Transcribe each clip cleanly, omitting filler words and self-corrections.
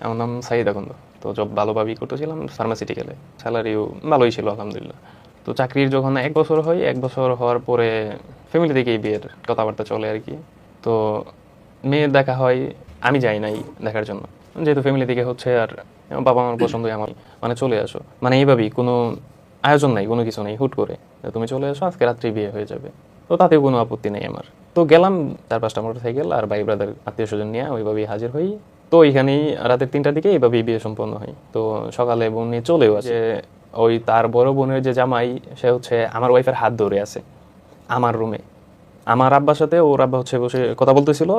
আমার নাম সাইদ আকন্দ। তো জব ভালোভাবেই করতেছিলাম ফার্মাসিউটিক্যালে, স্যালারিও ভালোই ছিল আলহামদুলিল্লাহ। তো চাকরির যখন 1 বছর হয়, 1 বছর হওয়ার পরে ফ্যামিলি থেকেই বিয়ের কথাবার্তা চলে আর কি। তো মেয়ের দেখা হয়, আমি যাই নাই দেখার জন্য, যেহেতু ফ্যামিলি থেকে হচ্ছে আর বাবা আমার পছন্দই আমার, মানে চলে আসো, মানে এইভাবেই কোনো আয়োজন নাই, কোনো কিছু নেই, হুট করে যে তুমি চলে আসো, আজকে রাত্রি বিয়ে হয়ে যাবে। তো তাতেও কোনো আপত্তি নেই আমার। তো গেলাম 4-5টা মোটরসাইকেল আর ভাই ব্রাদার আত্মীয় স্বজন নিয়ে ওইভাবেই হাজির হই। তো ওইখানেই রাতের 3টার দিকে এইভাবেই বিয়ে সম্পন্ন হয়। তো সকালে বোন নিয়ে চলেও আসে। ওই তার বড় বোনের যে জামাই, সে হচ্ছে আমার ওয়াইফের হাত ধরে আছে আমার রুমে। আমার আব্বার সাথে ওর আব্বা হচ্ছে বসে কথা বলতেছিল,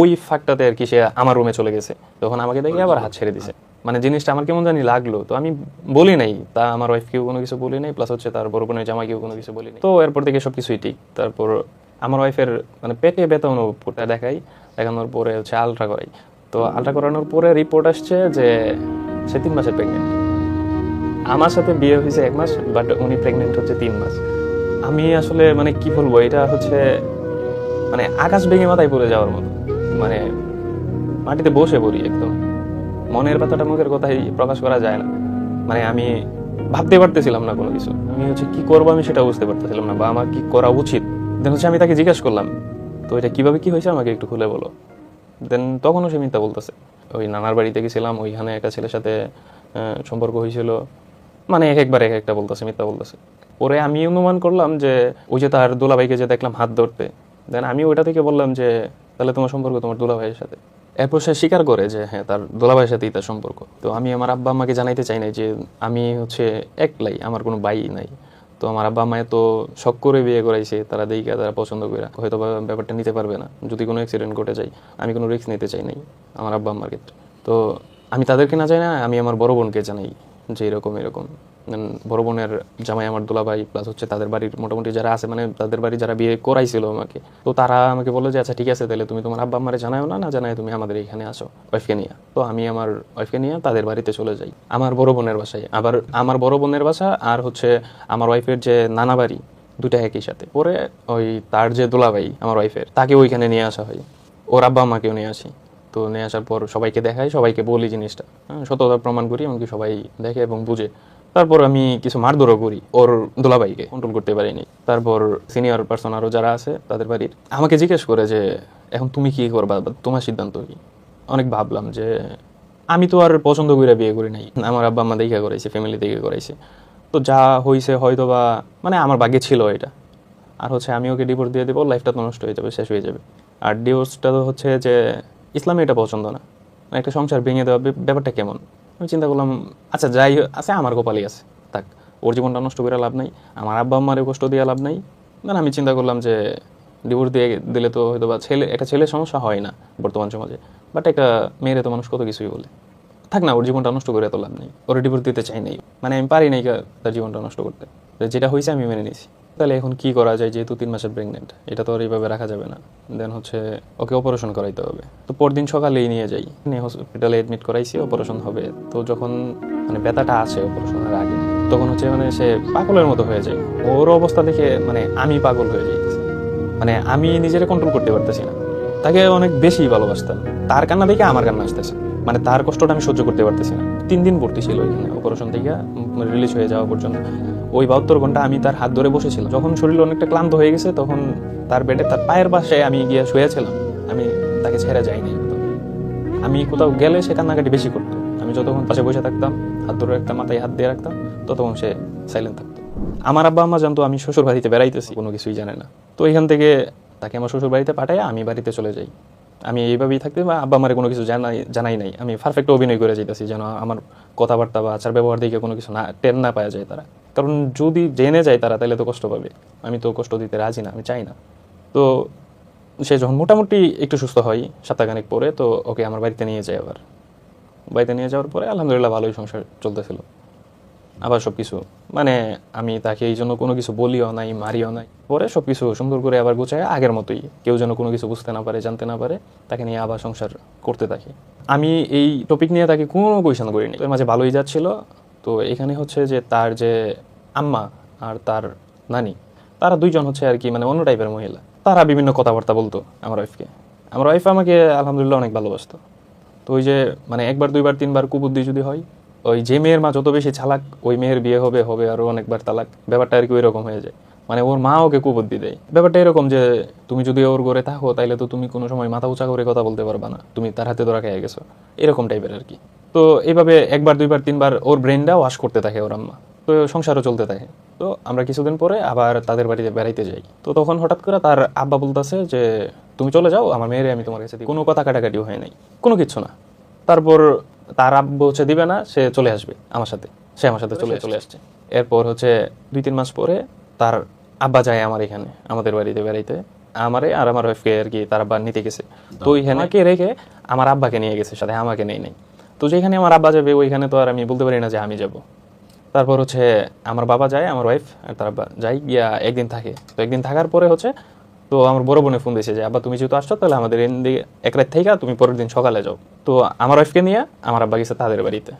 ওই ফাঁকটাতে আর কি সে আমার রুমে চলে গেছে। তখন আমাকে দেখে আবার হাত ছেড়ে দিছে। মানে জিনিসটা আমার কেমন জানি লাগলো, তো আমি বলি নাই, তা আমার ওয়াইফকেও কোনো কিছু বলি নাই, প্লাস হচ্ছে তার বড় বোনের জামাইকেও কোনো কিছু বলি নাই। তো এরপর থেকে সবকিছুই ঠিক। তারপর আমার ওয়াইফের মানে পেটে ব্যথা অনুভব করতে দেখাই, দেখানোর পরে হচ্ছে আলট্রা করাই। তো আলট্রা করানোর পরে রিপোর্ট আসছে যে সে 3 মাসের প্রেগনেন্ট। আমার সাথে বিয়ে হয়েছে 1 মাস, বাট উনি প্রেগনেন্ট হচ্ছে 3 মাস। আমি আসলে মানে কি বলবো, এটা হচ্ছে মানে আকাশ ভেঙে মাথায় পড়ে যাওয়ার মতো। মানে মাটিতে বসে পড়ি একদম। মনের ব্যথাটা মুখের কথাই প্রকাশ করা যায় না। মানে আমি ভাবতে পারতেছিলাম না কোনো কিছু, আমি হচ্ছে কি করবো আমি সেটা বুঝতে পারতেছিলাম না, বা আমার কি করা উচিত। দেন হচ্ছে আমি তাকে জিজ্ঞেস করলাম, তো এটা কিভাবে কি হয়েছে আমাকে একটু খুলে বলো। দেন তখনও সে মিথ্যা বলতেছে। ওই নানার বাড়িতে গেছিলাম, ওইখানে একটা ছেলের সাথে সম্পর্ক হয়েছিল, মানে এক একবার এক একটা বলতেছে, মিথ্যা বলতেছে। পরে আমি অনুমান করলাম যে ওই যে তার দুলাভাইকে যে দেখলাম হাত ধরতে, দেন আমি ওইটা থেকে বললাম যে তাহলে তোমার সম্পর্ক তোমার দুলাভাইয়ের সাথে। এরপর সে স্বীকার করে যে হ্যাঁ, তার দুলাভাইয়ের সাথেই তার সম্পর্ক। তো আমি আমার আব্বা আম্মাকে জানাইতে চাই নাই যে আমি হচ্ছে একলাই, আমার কোনো ভাই নাই। তো আমার আব্বা আম্মায় তো শখ করে বিয়ে করাইছে, তারা দেখে তারা পছন্দ করে হয়তো বা ব্যাপারটা নিতে পারবে না যদি কোনো অ্যাক্সিডেন্ট ঘটে যায়। আমি কোনো রিস্ক নিতে চাই নাই আমার আব্বা আম্মার ক্ষেত্রে। তো আমি তাদেরকে না জানি না, আমি আমার বড় বোনকে জানাই যে এরকম এরকম। বড় বোনের জামাই আমার দুলাভাই, প্লাস হচ্ছে তাদের বাড়ির মোটামুটি যারা আছে, মানে তাদের বাড়ি যারা বিয়ে করাইছিল আমাকে, তো তারা আমাকে বললো যে আচ্ছা ঠিক আছে, তাহলে তুমি তোমার আব্বা আম্মারে জানাও না, না জানায় তুমি আমাদের এখানে আসো ওয়াইফকে নিয়ে। তো আমি আমার ওয়াইফকে নিয়ে তাদের বাড়িতে চলে যাই, আমার বড় বোনের বাসায়। আবার আমার বড় বোনের বাসা আর হচ্ছে আমার ওয়াইফের যে নানা বাড়ি, দুটা একই সাথে। পরে ওই তার যে দুলাভাই আমার ওয়াইফের, তাকে ওইখানে নিয়ে আসা হয়, ওর আব্বা আম্মাকেও নিয়ে আসি। তো নিয়ে আসার পর সবাইকে দেখাই, সবাইকে বলি জিনিসটা, সততা প্রমাণ করি, এমনকি সবাই দেখে এবং বুঝে। তারপর আমি কিছু মারধরও করি ওর দুলাভাইকে, কন্ট্রোল করতে পারিনি। তারপর সিনিয়র পার্সন আরও যারা আছে তাদের বাড়ির আমাকে জিজ্ঞেস করে যে এখন তুমি কি করবা, বা তোমার সিদ্ধান্ত কি। অনেক ভাবলাম যে আমি তো আর পছন্দ করে বিয়ে করি নাই, আমার আব্বা আম্মা দেখে করাইছে, ফ্যামিলি থেকে করাইছে। তো যা হয়েছে হয়তো বা মানে আমার ভাগ্যে ছিল এটা। আর হচ্ছে আমি ওকে ডিভোর্স দিয়ে দেবো, লাইফটা তো নষ্ট হয়ে যাবে, শেষ হয়ে যাবে। আর ডিভোর্সটা তো হচ্ছে যে ইসলামে এটা পছন্দ না, মানে একটা সংসার ভেঙে দেওয়া ব্যাপারটা কেমন। আমি চিন্তা করলাম আচ্ছা যাই আছে, আমার কপালই আছে, থাক, ওর জীবনটা নষ্ট করে লাভ নাই, আমার আব্বা আম্মারও কষ্ট দিয়ে লাভ নাই। মানে আমি চিন্তা করলাম যে ডিভোর্স দিয়ে দিলে তো হয়তো বা একটা ছেলের সমস্যা হয় না বর্তমান সমাজে, বাট একটা মেয়েরে তো মানুষ কত কিছুই বলে, থাক না, ওর জীবনটা নষ্ট করে এত লাভ নেই, ওর ডিভোর্স দিতে চাই নাই, মানে আমি পারি নাই তার জীবনটা নষ্ট করতে। তো যেটা হয়েছে আমি মেনে নিয়েছি। তাহলে এখন কি করা যায়, যেহেতু 3 মাসের প্রেগনেন্ট, এটা তো আর এইভাবে রাখা যাবে না। দেন হচ্ছে ওকে অপারেশন করাইতে হবে। তো পরদিন সকালেই নিয়ে যাই, নিয়ে হসপিটালে এডমিট করাইছি, অপারেশন হবে। তো যখন মানে ব্যথাটা আছে অপারেশনের আগে, তখন হচ্ছে মানে সে পাগলের মতো হয়ে যায়। ওর অবস্থা দেখে মানে আমি পাগল হয়ে যাইতেছি, মানে আমি নিজেরে কন্ট্রোল করতে পারতেছি না। তাকে অনেক বেশি ভালোবাসতাম, তার কান্না দেখে আমার কান্না আসতেছে, মানে তার কষ্টটা আমি সহ্য করতে পারতেছি না। 3 দিন ভর্তি ছিল এখানে, অপারেশন থেকে রিলিজ হয়ে যাওয়া পর্যন্ত। ওই 72 ঘন্টা আমি তার হাত ধরে বসেছিলাম। যখন শরীর অনেকটা ক্লান্ত হয়ে গেছে, তখন তার বেডে তার পায়ের পাশে আমি গিয়ে শুয়েছিলাম। আমি তাকে ছেড়ে যাইনি কোথাও। আমি কোথাও গেলে সে কান্নাকাটি বেশি করতো। আমি যতক্ষণ পাশে বসে থাকতাম, হাত ধরে রাখতাম, মাথায় হাত দিয়ে রাখতাম, ততক্ষণ সে সাইলেন্ট থাকতো। আমার আব্বা আম্মা জানতো আমি শ্বশুর বাড়িতে বেড়াইতেছি, কোনো কিছুই জানে না। তো এখান থেকে তাকে আমার শ্বশুর বাড়িতে পাঠায় আমি বাড়িতে চলে যাই। আমি এইভাবেই থাকতে, বা আব্বা আমারে কোনো কিছু জানাই নাই, আমি পারফেক্ট অভিনয় করে যাইতেছি, যেন আমার কথাবার্তা বা আচার ব্যবহার দিকে কোনো কিছু না টের না পাওয়া যায় তারা। কারণ যদি জেনে যায় তারা, তাহলে তো কষ্ট পাবে। আমি তো কষ্ট দিতে রাজি না, আমি চাই না। তো সে যখন মোটামুটি একটু সুস্থ হয় সপ্তাহখানেক পরে, তো ওকে আমার বাড়িতে নিয়ে যায়। আবার বাড়িতে নিয়ে যাওয়ার পরে আলহামদুলিল্লাহ ভালোই সংসার চলতেছিল। আবার সবকিছু মানে আমি তাকে এই জন্য কোনো কিছু বলিও নাই, মারিও নাই। পরে সবকিছু সুন্দর করে আবার গোছায় আগের মতোই, কেউ যেন কোনো কিছু বুঝতে না পারে, জানতে না পারে, তাকে নিয়ে আবার সংসার করতে থাকি। আমি এই টপিক নিয়ে তাকে কোনো কোয়েশন করিনি, এর মাঝে ভালোই যাচ্ছিল। তো এখানে হচ্ছে যে তার যে আম্মা আর তার নানি, তারা দুইজন হচ্ছে আর কি মানে অন্য টাইপের মহিলা। তারা বিভিন্ন কথাবার্তা বলতো আমার ওয়াইফকে। আমার ওয়াইফ আমাকে আলহামদুলিল্লাহ অনেক ভালোবাসতো। তো ওই যে মানে একবার দুইবার তিনবার কুবুদ্ধি যদি হয়, ওই যে মেয়ের মা যত বেশি চালাক ওই মেয়ের বিয়ে হবে হবে আরো অনেকবার তালাক, ব্যাপারটা আর কি ওইরকম হয়ে যায়। মানে ওর মা ওকে কুবুদ্ধি দেয়। ব্যাপারটা এরকম যে তুমি যদি ওর ঘরে থাকো তাইলে তো তুমি কোনো সময় মাথা উঁচা করে কথা বলতে পারবা না, তুমি তার হাতে ধরা খেয়ে গেছো, এরকম টাইপের আর কি। তো এইভাবে একবার দুইবার তিনবার ওর ব্রেনটা ওয়াশ করতে থাকে ওর আম্মা, তো সংসারও চলতে থাকে। তো আমরা কিছুদিন পরে আবার তাদের বাড়িতে বেড়াইতে যাই। তো তখন হঠাৎ করে তার আব্বা বলতেছে যে তুমি চলে যাও, আমার মেয়েরে আমি তোমার কাছে দিই। কোনো কথা কাটাকাটিও হয় নাই, কোনো কিচ্ছু না। তারপর তার আব্বু হচ্ছে দিবে না, সে চলে আসবে আমার সাথে, সে আমার সাথে চলে আসছে। এরপর হচ্ছে 2-3 মাস পরে তার আব্বা যায় আমার এখানে আমাদের বাড়িতে বেড়াইতে, আমারে আর আমার ওয়াইফকে আর কি তার আব্বা নিতে গেছে। তো ওইখানে রেখে আমার আব্বাকে নিয়ে গেছে সাথে, আমাকে নেই নাই। তো যেখানে আমার আব্বা যাবে ওইখানে তো আর আমি বলতে পারি না যে আমি যাব। তারপর হচ্ছে আমার বাবা যায়, আমার ওয়াইফ আর তার আব্বা যাই গিয়া একদিন থাকে। তো একদিন থাকার পরে হচ্ছে তো আমার বড় বোনে ফোন দিয়েছে যে আব্বা তুমি যেহেতু আসছো তাহলে আমাদের এদিকে এক রাত থেকে তুমি পরের দিন সকালে যাও। তো আমার ওয়াইফকে নিয়ে আমার আব্বা গেছে তাদের বাড়িতে।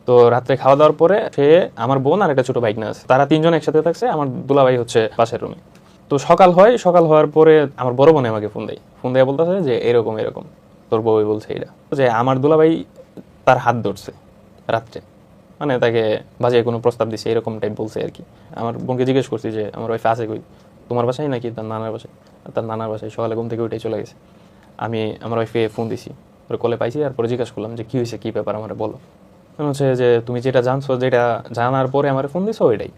তো রাত্রে খাওয়া দাওয়ার পরে সে, আমার বোন আর একটা ছোট বাইক না আছে, তারা 3 জন একসাথে থাকছে, আমার দুলাভাই হচ্ছে পাশের রুমে। তো সকাল হওয়ার পরে আমার বড় বোনে আমাকে ফোন দেয় বলতেছে যে এরকম এরকম তোর বউই বলছে এটা, যে আমার দুলাভাই তার হাত ধরছে রাত্রে, মানে তাকে বাজে কোনো প্রস্তাব দিছে এরকম টাইপ বলছে আর কি। আমার বোনকে জিজ্ঞেস করছি যে আমার ওয়াইফ আছে কই, তোমার বাসায় নাকি তার নানার বাসায়? তার নানার বাসায়, সকালে ঘুম থেকে উঠে চলে গেছে। আমি আমার ওয়াইফকে ফোন দিছি, ওর কলে পাইছি, তারপরে জিজ্ঞাসা করলাম যে কী হয়েছে, কী ব্যাপার আমার বলো। হচ্ছে যে তুমি যেটা জানছো, যেটা জানার পরে আমার ফোন দিছো ওইটাই,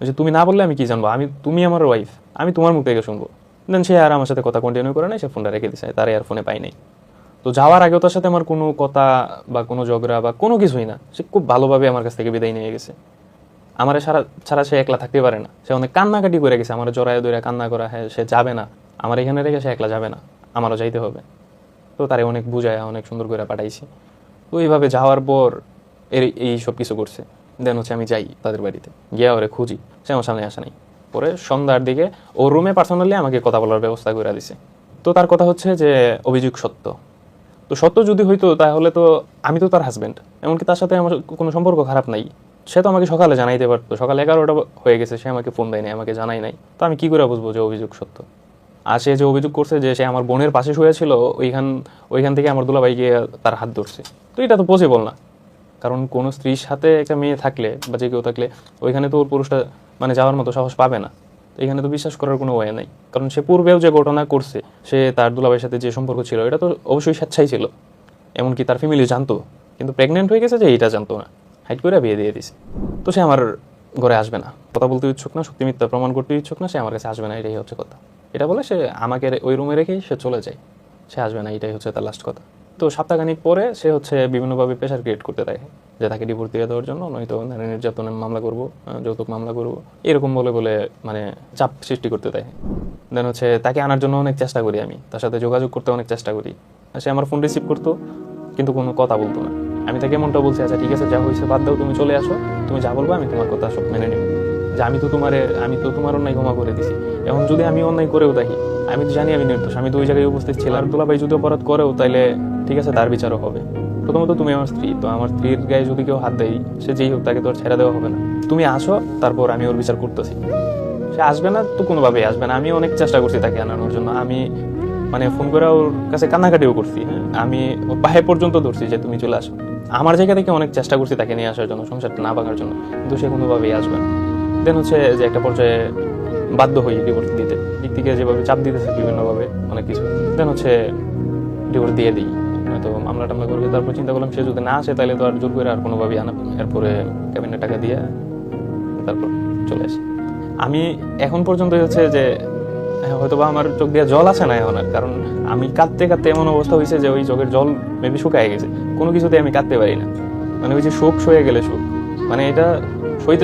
যে তুমি না বললে আমি কি জানবো, তুমি আমার ওয়াইফ, আমি তোমার মুখ থেকে শুনবো। দেন সে আর আমার সাথে কথা কন্টিনিউ করে নাই, সে ফোনটা রেখে দিছে, তার আর ফোনে পাই নাই। তো যাওয়ার আগেও তার সাথে আমার কোনো কথা বা কোনো ঝগড়া বা কোনো কিছুই না, সে খুব ভালোভাবে আমার কাছ থেকে বিদায় নিয়ে গেছে। আমার ছাড়া সে একলা থাকতে পারে না, সে অনেক কান্নাকাটি করে গেছে, আমার জড়ায় দৌড়ে কান্না করা, হ্যাঁ সে যাবে না, আমার এখানে রেখে সে একলা যাবে না, আমারও যাইতে হবে। তো তারে অনেক বুঝায় অনেক সুন্দর করে পাঠাইছি। তো এইভাবে যাওয়ার পর এই সব কিছু করছে। দেন হচ্ছে আমি যাই তাদের বাড়িতে, গিয়ে ওরে খুঁজি, সে আমার সামনে আসা নাই। পরে সন্ধ্যার দিকে ওর রুমে পার্সোনালি আমাকে কথা বলার ব্যবস্থা করে দিছে। তো তার কথা হচ্ছে যে অভিযোগ সত্য। তো সত্য যদি হইতো তাহলে তো আমি তো তার হাজব্যান্ড, এমনকি তার সাথে আমার কোনো সম্পর্ক খারাপ নাই। সে তো আমাকে সকালে জানাইতে পারতো, সকালে 11টা হয়ে গেছে, সে আমাকে ফোন দেয় নাই, আমাকে জানাই নাই। তো আমি কি করে বুঝবো যে অভিযোগ সত্য? আর সে যে অভিযোগ করছে যে সে আমার বোনের পাশে শুয়েছিল, ওইখান থেকে আমার দুলাভাইকে তার হাত ধরছে, তো এটা তো পসিবল না। কারণ কোনো স্ত্রীর সাথে একটা মেয়ে থাকলে বা যে কেউ থাকলে ওইখানে তো ওর পুরুষটা মানে যাওয়ার মতো সাহস পাবে না। তো এখানে তো বিশ্বাস করার কোনো ওয়ে নাই, কারণ সে পূর্বেও যে ঘটনা করছে, সে তার দুলাভাইয়ের সাথে যে সম্পর্ক ছিল এটা তো অবশ্যই স্বেচ্ছাই ছিল, এমনকি তার ফ্যামিলি জানতো, কিন্তু প্রেগনেন্ট হয়ে গেছে যে এটা জানতো না, হাইট করে বিয়ে দিয়ে দিছে। তো সে আমার ঘরে আসবে না, কথা বলতে ইচ্ছুক না, সত্যি মিথ্যা প্রমাণ করতে ইচ্ছুক না, সে আমার কাছে আসবে না, এটাই হচ্ছে কথা। এটা বলে সে আমাকে ওই রুমে রেখেই সে চলে যায়, সে আসবে না, এটাই হচ্ছে তার লাস্ট কথা। তো সপ্তাহখানিক পরে সে হচ্ছে বিভিন্নভাবে প্রেশার ক্রিয়েট করতে থাকে যে তাকে ডিভোর্স দিয়ে দেওয়ার জন্য, নয়তো নারী নির্যাতনের মামলা করবো, যৌতুক মামলা করবো, এরকম বলে মানে চাপ সৃষ্টি করতে থাকে। দেন হচ্ছে তাকে আনার জন্য অনেক চেষ্টা করি, আমি তার সাথে যোগাযোগ করতে অনেক চেষ্টা করি। সে আমার ফোন রিসিভ করতো কিন্তু কোনো কথা বলতো না। আমি তাকে এমনটা বলছি, আচ্ছা ঠিক আছে যা হয়েছে বাদ দাও, তুমি চলে আসো, তুমি যা বলবো আমি তোমার কথা সব মেনে নেব, যে আমি তো তোমার অন্যায় ক্ষমা করে দিছি। এখন যদি আমি অন্যায় করেও থাকি, আমি তো জানি আমি নির্দোষ, আমি তো ওই জায়গায় উপস্থিত ছিলাম। দুলাভাই যদি অপরাধ করেও তাইলে ঠিক আছে, তার বিচারও হবে। প্রথমত তুমি আমার স্ত্রী, তো আমার স্ত্রীর গায়ে যদি কেউ হাত দেয়, সে যেই হোক তাকে তো আর ছেড়ে দেওয়া হবে না। তুমি আসো, তারপর আমি ওর বিচার করতেছি। সে আসবে না তো কোনোভাবেই আসবে না। আমি অনেক চেষ্টা করছি তাকে আনানোর জন্য, আমি মানে ফোন করে ওর কাছে কান্নাকাটিও করছি, হ্যাঁ আমি ওর পায়ে পর্যন্ত ধরছি যে তুমি চলে আসো। আমার জায়গা থেকে অনেক চেষ্টা করছি তাকে নিয়ে আসার জন্য, সংসারটা না ভাঙার জন্য, কিন্তু সে কোনোভাবেই আসবে না। দেন হচ্ছে যে একটা পর্যায়ে বাধ্য হই ডিভোর্স দিতে, দিক থেকে যেভাবে চাপ দিতেছে বিভিন্নভাবে অনেক কিছু, দেন হচ্ছে ডিভোর্স দিয়ে দিই, হয়তো মামলা টামলা করবে। তারপর চিন্তা করলাম সে যদি না আসে তাহলে তো আর জোর করে আর কোনোভাবেই আনা। এরপরে ক্যাবিনেট টাকা দিয়ে তারপর চলে আসি। আমি এখন পর্যন্ত হচ্ছে যে হয়তো বা আমার চোখ দিয়ে জল আসে না এখন আর, কারণ আমি কাঁদতে কাঁদতে এমন অবস্থা হয়েছে যে ওই চোখের জল মেবি শুকায় গেছে, কোনো কিছুতে আমি কাঁদতে পারি না। মানে ওই যে শোক সয়ে গেলে শোক, মানে এটা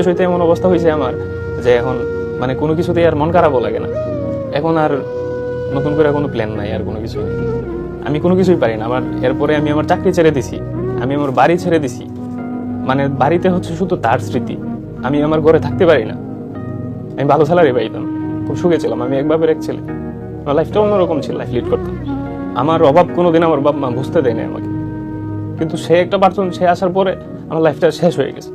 সইতে এমন অবস্থা হয়েছে আমার যে এখন মানে কোনো কিছুতেই আর মন খারাপও লাগে না। এখন আর নতুন করে কোনো প্ল্যান নাই, আর কোনো কিছুই নেই, আমি কোনো কিছুই পারি না। এরপরে আমি আমার চাকরি ছেড়ে দিছি, আমি আমার বাড়ি ছেড়ে দিছি, মানে বাড়িতে হচ্ছে শুধু তার স্মৃতি, আমি আমার ঘরে থাকতে পারি না। আমি ভালো স্যালারি পাইতাম, খুব সুখে ছিলাম, আমি এক বাপের এক ছেলে, আমার লাইফটা অন্যরকম ছিল, লাইফ লিড করতাম। আমার অভাব কোনোদিন আমার বাপ মা বুঝতে দেয় না আমাকে, কিন্তু সে একটা পার্সন, সে আসার পরে আমার লাইফটা শেষ হয়ে গেছে।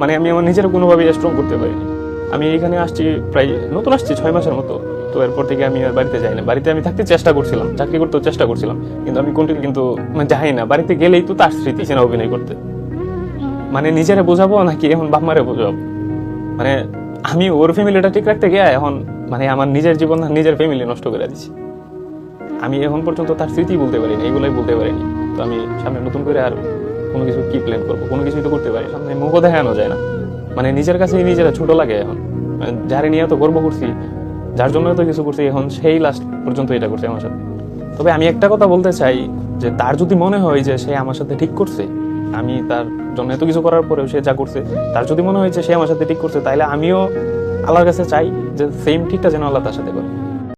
মানে আমি আমার নিজের কোনোভাবেই স্ট্রং করতে পারিনি। আমি এইখানে আসছি প্রায় নতুন আসছি 6 মাসের মতো, তো এরপর থেকে আমি আর বাড়িতে যাই না। বাড়িতে আমি থাকতে চেষ্টা করছিলাম, চাকরি করতেও চেষ্টা করছিলাম, কিন্তু আমি কন্টিনিউ কিন্তু মানে যাই না। বাড়িতে গেলেই তো তার স্মৃতি সিনেমা অভিনয় করতে, মানে নিজেরা বোঝাবো নাকি এখন বাপ মারে বোঝাবো। মানে আমি ওর ফ্যামিলিটা ঠিক রাখতে গিয়ে এখন মানে আমার নিজের জীবন নিজের ফ্যামিলি নষ্ট করে দিচ্ছি। আমি এখন পর্যন্ত তার স্মৃতি বলতে পারিনি, এইগুলাই বলতে পারিনি। তো আমি সামনে নতুন করে আর কোনো কিছু কি প্ল্যান করবো, কোনো কিছুই তো করতে পারি সামনে, মুখও দেখানো যায় না। মানে নিজের কাছেই নিজেরা ছোট লাগে এখন। মানে যারে নিয়ে তো গর্ব করছি, যার জন্য তো কিছু করছি, এখন সেই লাস্ট পর্যন্ত এটা করছে আমার সাথে। তবে আমি একটা কথা বলতে চাই যে তার যদি মনে হয় যে সে আমার সাথে ঠিক করছে, আমি তার জন্য এত কিছু করার পরেও সে যা করছে, তার যদি মনে হয় যে সে আমার সাথে ঠিক করছে, তাহলে আমিও আল্লাহর কাছে চাই যে সেম ঠিকটা যেন আল্লাহ তার সাথে করে।